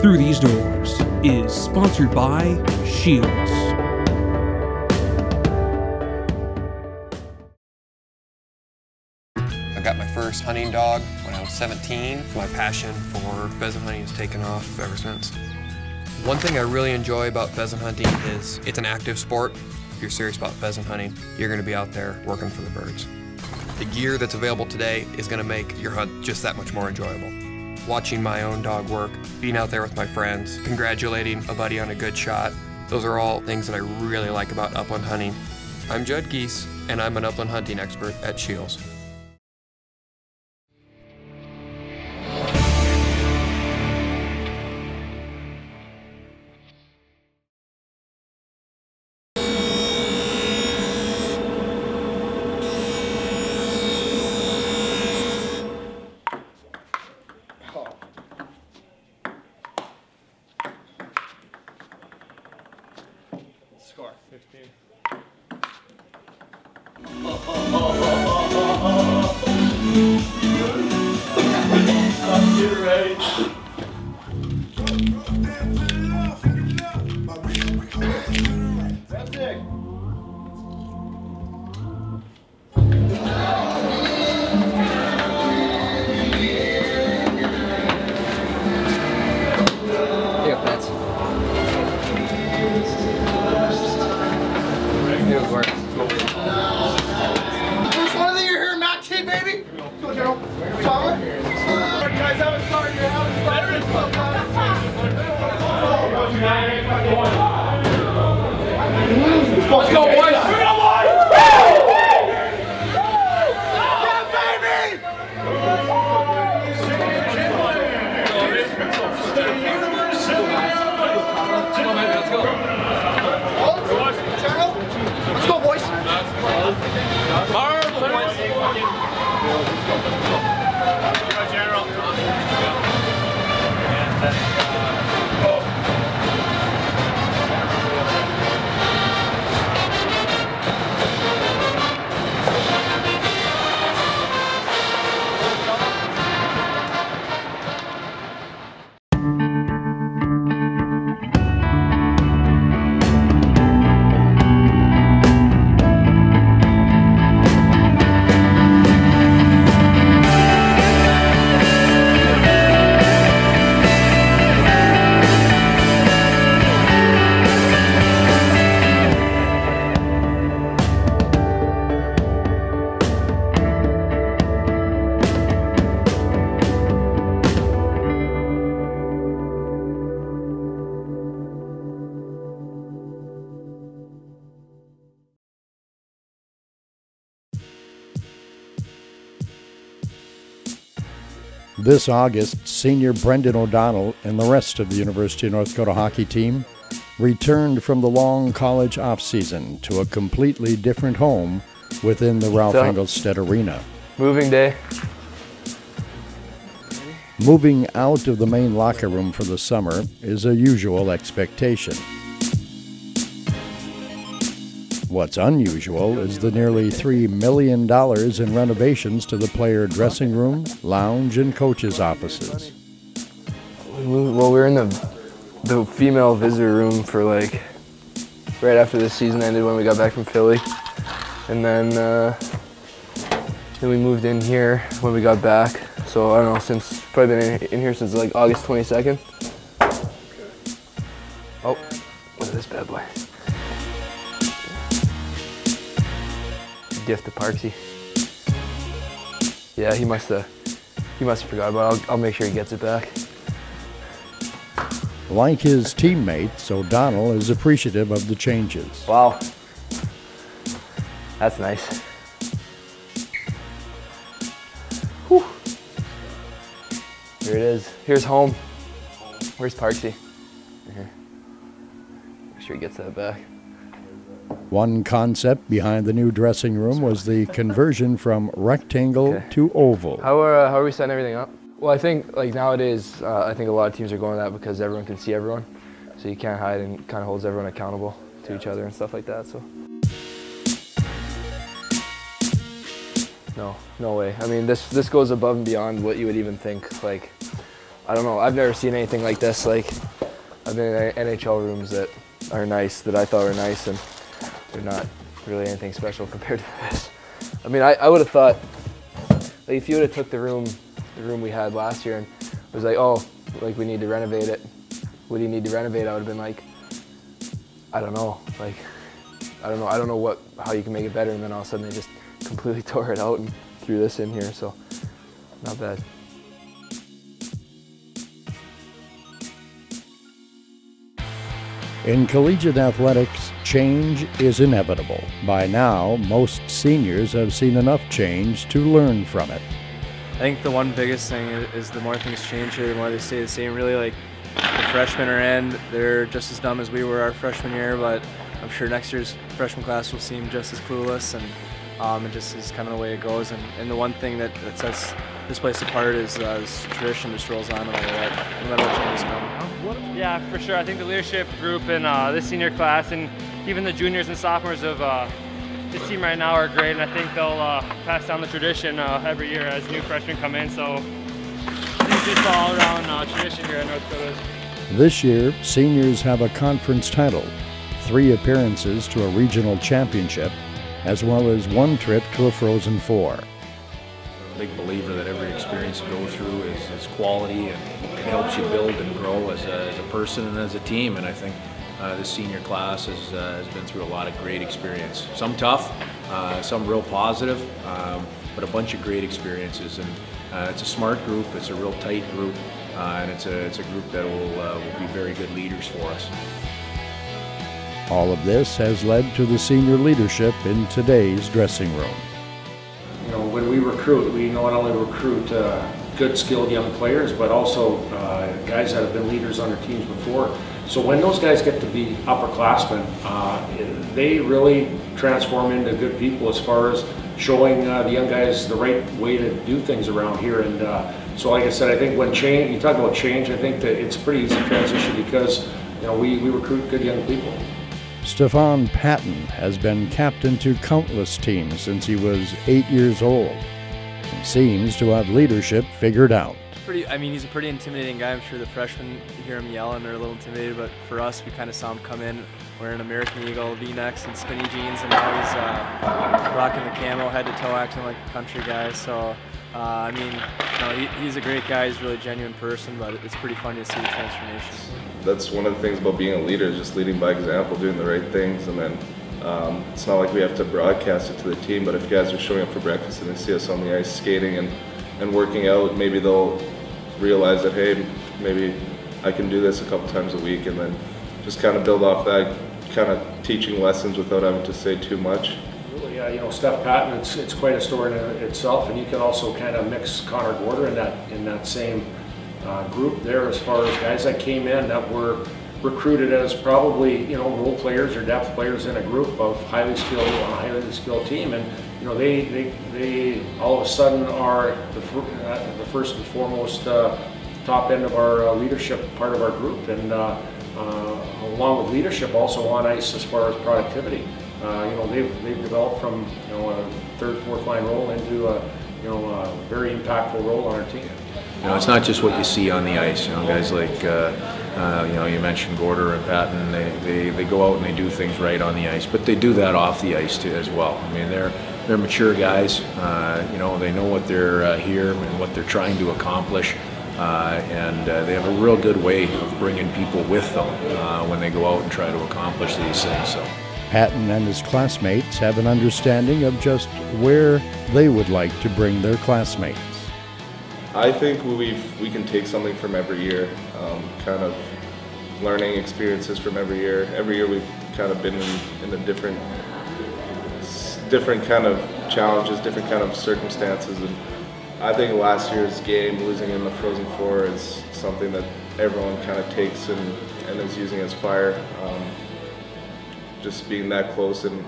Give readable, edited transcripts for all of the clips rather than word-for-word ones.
Through These Doors is sponsored by Shields. I got my first hunting dog when I was 17. My passion for pheasant hunting has taken off ever since. One thing I really enjoy about pheasant hunting is it's an active sport. If you're serious about pheasant hunting, you're going to be out there working for the birds. The gear that's available today is going to make your hunt just that much more enjoyable. Watching my own dog work, being out there with my friends, congratulating a buddy on a good shot, those are all things that I really like about upland hunting. I'm Judd Geese, and I'm an upland hunting expert at Shields. Score 15. Get ready. That's it. Here, Pets. First one of the year here, Matt T, baby. Go, General. Solid. Guys, have a start here. Have a start. Let's go, boys. Yeah, baby. Let's go. General. Let's go, boys. This August, senior Brendan O'Donnell and the rest of the University of North Dakota hockey team returned from the long college off-season to a completely different home within the Ralph Engelstad Arena. Moving day. Moving out of the main locker room for the summer is a usual expectation. What's unusual is the nearly $3 million in renovations to the player dressing room, lounge, and coaches' offices. Well, we were in the female visitor room for like right after the season ended when we got back from Philly, and then we moved in here when we got back. So I don't know, since probably been in here since like August 22nd. Oh, look at this bad boy. Gift to Parksy. Yeah, he must have forgot about it. I'll make sure he gets it back. Like his teammates, O'Donnell is appreciative of the changes. Wow, that's nice. Whew. Here it is. Here's home. Where's Parksy? Here. Make sure he gets that back. One concept behind the new dressing room was the conversion from rectangle to oval. How are we setting everything up? Well, I think like nowadays, I think a lot of teams are going that because everyone can see everyone, so you can't hide, and kind of holds everyone accountable to each other and stuff like that. So. No way. I mean, this goes above and beyond what you would even think. Like I don't know, I've never seen anything like this. Like, I've been in NHL rooms that are nice, that I thought were nice, and they're not really anything special compared to this. I mean, I would have thought, like, if you would have took the room we had last year and was like, oh, like, we need to renovate it. What do you need to renovate? I would have been like, I don't know, like, I don't know how you can make it better, and then all of a sudden they just completely tore it out and threw this in here, so not bad. In collegiate athletics, change is inevitable. By now, most seniors have seen enough change to learn from it. I think the one biggest thing is the more things change here, the more they stay the same. Really, like, the freshmen are in, they're just as dumb as we were our freshman year, but I'm sure next year's freshman class will seem just as clueless, and it just is kind of the way it goes. And the one thing that sets this place apart is this tradition just rolls on no matter what changes come. Yeah, for sure. I think the leadership group in this senior class and even the juniors and sophomores of this team right now are great, and I think they'll pass down the tradition every year as new freshmen come in. So it's just all around tradition here at North Dakota. This year, seniors have a conference title, 3 appearances to a regional championship, as well as 1 trip to a Frozen Four. I'm a big believer that every experience you go through is quality, and it helps you build and grow as a person and as a team. And I think this senior class has been through a lot of great experience. Some tough, some real positive, but a bunch of great experiences. And it's a smart group, it's a real tight group, and it's a group that will be very good leaders for us. All of this has led to the senior leadership in today's dressing room. You know, when we recruit, we not only recruit good, skilled young players, but also guys that have been leaders on their teams before. So when those guys get to be upperclassmen, they really transform into good people as far as showing the young guys the right way to do things around here. And so, like I said, I think when you talk about change, I think that it's a pretty easy transition because, you know, we recruit good young people. Stefan Patton has been captain to countless teams since he was 8 years old and seems to have leadership figured out. I mean, he's a pretty intimidating guy. I'm sure the freshmen hear him yell and they're a little intimidated, but for us, we kind of saw him come in wearing American Eagle V-necks and skinny jeans, and now he's rocking the camo head to toe, acting like a country guy. So, I mean, you know, he's a great guy. He's a really genuine person, but it's pretty funny to see the transformation. That's one of the things about being a leader, is just leading by example, doing the right things, and then it's not like we have to broadcast it to the team, but if guys are showing up for breakfast and they see us on the ice skating and working out, maybe they'll realize that, hey, maybe I can do this a couple times a week, and then just kind of build off that, kind of teaching lessons without having to say too much. Really, you know, Steph Patton, it's quite a story in itself, and you can also kind of mix Connor Gorder in that same group there, as far as guys that came in that were recruited as probably, you know, role players or depth players in a group of highly skilled team, and you know, they all of a sudden are the first and foremost top end of our leadership part of our group, and along with leadership, also on ice as far as productivity. You know, they've developed from, you know, a third, fourth line role into a, you know, a very impactful role on our team. You know, it's not just what you see on the ice. You know, guys like you know, you mentioned Gorder and Patton. They go out and they do things right on the ice, but they do that off the ice too as well. I mean, they're mature guys. You know, they know what they're here and what they're trying to accomplish, and they have a real good way of bringing people with them when they go out and try to accomplish these things. So, Patton and his classmates have an understanding of just where they would like to bring their classmates. I think we can take something from every year, kind of learning experiences from every year. Every year we've kind of been in a different kind of challenges, different kind of circumstances, and I think last year's game, losing in the Frozen Four, is something that everyone kind of takes and is using as fire. Just being that close, and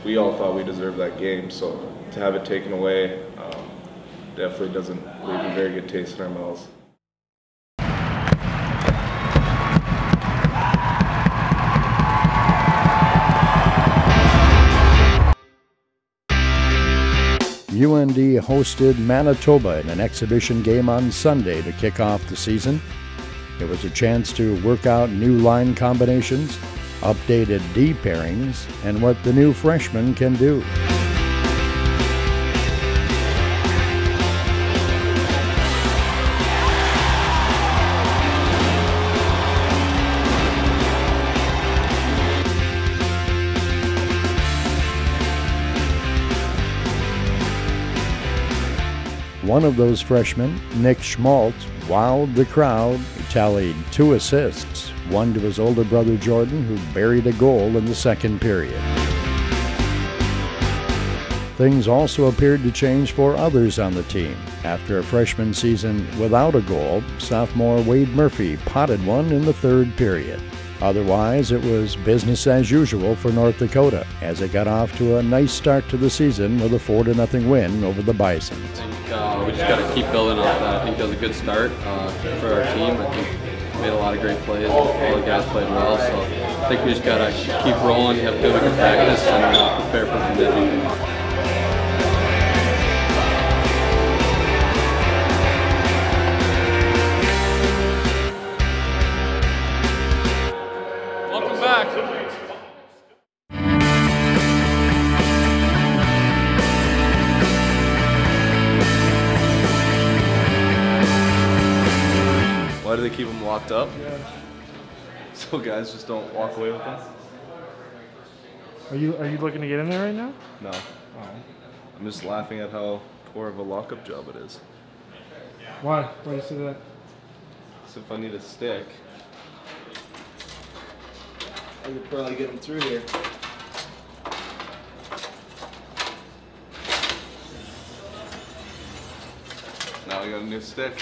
we all thought we deserved that game, so to have it taken away definitely doesn't leave a very good taste in our mouths. UND hosted Manitoba in an exhibition game on Sunday to kick off the season. It was a chance to work out new line combinations, updated D pairings, and what the new freshmen can do. One of those freshmen, Nick Schmaltz, wowed the crowd. He tallied 2 assists, one to his older brother Jordan, who buried a goal in the second period. Things also appeared to change for others on the team. After a freshman season without a goal, sophomore Wade Murphy potted one in the third period. Otherwise, it was business as usual for North Dakota as it got off to a nice start to the season with a 4-0 win over the Bisons. I think we just got to keep building off that. I think that was a good start for our team. I think we made a lot of great plays. All the guys played well, so I think we just got to keep rolling, have good practice, and prepare for the game. Why do they keep them locked up? So guys just don't walk away with them? Are you looking to get in there right now? No. I'm just laughing at how poor of a lockup job it is. Why? Why do you say that? So if I need a stick, I could probably get them through here. now I got a new stick.